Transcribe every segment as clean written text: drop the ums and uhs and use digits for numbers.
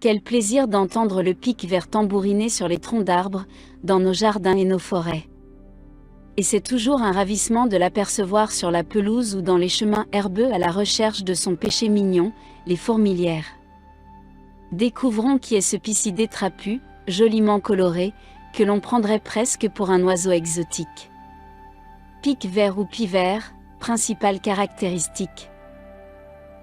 Quel plaisir d'entendre le pic-vert tambouriner sur les troncs d'arbres, dans nos jardins et nos forêts. Et c'est toujours un ravissement de l'apercevoir sur la pelouse ou dans les chemins herbeux à la recherche de son péché mignon, les fourmilières. Découvrons qui est ce piscidé trapu, joliment coloré, que l'on prendrait presque pour un oiseau exotique. Pic-vert ou pivert, principale caractéristique.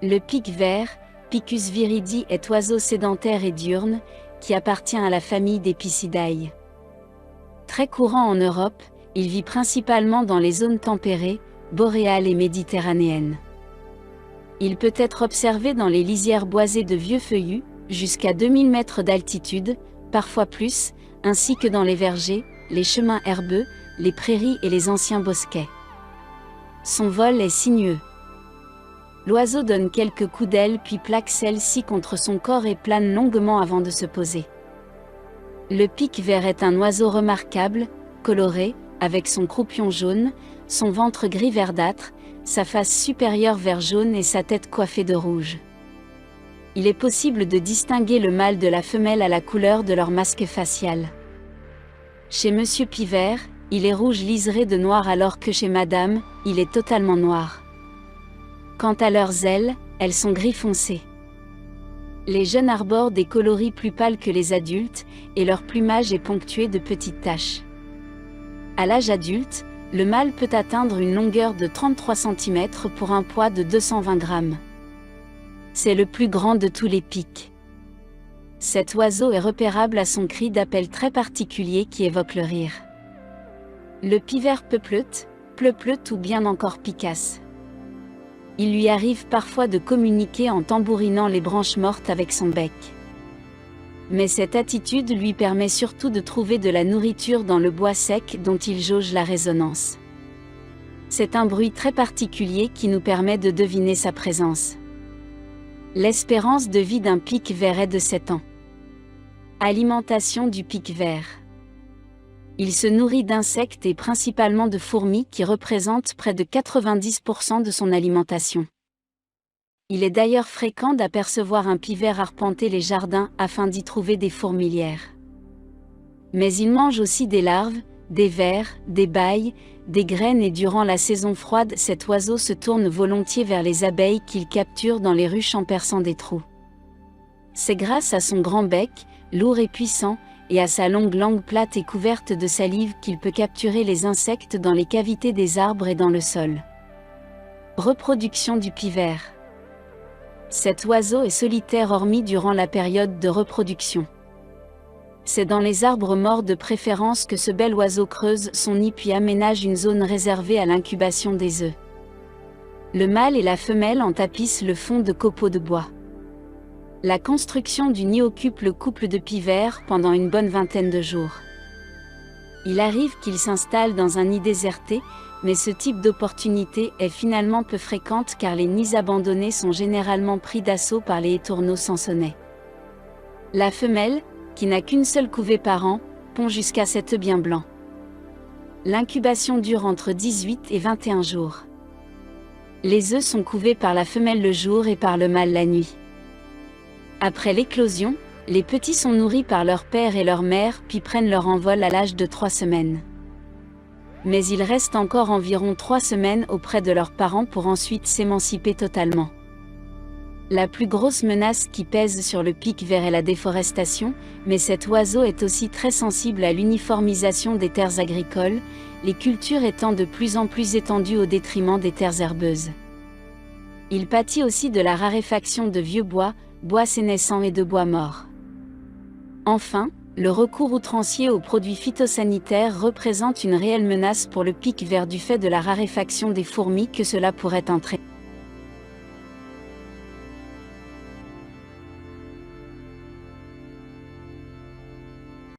Le pic-vert, Picus viridi, est oiseau sédentaire et diurne, qui appartient à la famille des Picidae. Très courant en Europe, il vit principalement dans les zones tempérées, boréales et méditerranéennes. Il peut être observé dans les lisières boisées de vieux feuillus, jusqu'à 2000 mètres d'altitude, parfois plus, ainsi que dans les vergers, les chemins herbeux, les prairies et les anciens bosquets. Son vol est sinueux. L'oiseau donne quelques coups d'aile puis plaque celle-ci contre son corps et plane longuement avant de se poser. Le pic-vert est un oiseau remarquable, coloré, avec son croupion jaune, son ventre gris verdâtre, sa face supérieure vert jaune et sa tête coiffée de rouge. Il est possible de distinguer le mâle de la femelle à la couleur de leur masque facial. Chez Monsieur Pivert, il est rouge liseré de noir alors que chez Madame, il est totalement noir. Quant à leurs ailes, elles sont gris foncé. Les jeunes arborent des coloris plus pâles que les adultes, et leur plumage est ponctué de petites taches. À l'âge adulte, le mâle peut atteindre une longueur de 33 cm pour un poids de 220 grammes. C'est le plus grand de tous les pics. Cet oiseau est repérable à son cri d'appel très particulier qui évoque le rire. Le pivert peupleute, pleupleute ou bien encore picasse. Il lui arrive parfois de communiquer en tambourinant les branches mortes avec son bec. Mais cette attitude lui permet surtout de trouver de la nourriture dans le bois sec dont il jauge la résonance. C'est un bruit très particulier qui nous permet de deviner sa présence. L'espérance de vie d'un pic-vert est de 7 ans. Alimentation du pic-vert. Il se nourrit d'insectes et principalement de fourmis qui représentent près de 90% de son alimentation. Il est d'ailleurs fréquent d'apercevoir un pivert arpenter les jardins afin d'y trouver des fourmilières. Mais il mange aussi des larves, des vers, des bailles, des graines et durant la saison froide cet oiseau se tourne volontiers vers les abeilles qu'il capture dans les ruches en perçant des trous. C'est grâce à son grand bec, lourd et puissant, et à sa longue langue plate et couverte de salive qu'il peut capturer les insectes dans les cavités des arbres et dans le sol. Reproduction du pivert. Cet oiseau est solitaire hormis durant la période de reproduction. C'est dans les arbres morts de préférence que ce bel oiseau creuse son nid puis aménage une zone réservée à l'incubation des œufs. Le mâle et la femelle en tapissent le fond de copeaux de bois. La construction du nid occupe le couple de pivers pendant une bonne vingtaine de jours. Il arrive qu'il s'installe dans un nid déserté, mais ce type d'opportunité est finalement peu fréquente car les nids abandonnés sont généralement pris d'assaut par les étourneaux sansonnets. La femelle, qui n'a qu'une seule couvée par an, pond jusqu'à 7 œufs bien blancs. L'incubation dure entre 18 et 21 jours. Les œufs sont couvés par la femelle le jour et par le mâle la nuit. Après l'éclosion, les petits sont nourris par leur père et leur mère puis prennent leur envol à l'âge de 3 semaines. Mais ils restent encore environ 3 semaines auprès de leurs parents pour ensuite s'émanciper totalement. La plus grosse menace qui pèse sur le pic-vert est la déforestation, mais cet oiseau est aussi très sensible à l'uniformisation des terres agricoles, les cultures étant de plus en plus étendues au détriment des terres herbeuses. Il pâtit aussi de la raréfaction de vieux bois sénescents et de bois morts. Enfin, le recours outrancier aux produits phytosanitaires représente une réelle menace pour le pic-vert du fait de la raréfaction des fourmis que cela pourrait entraîner.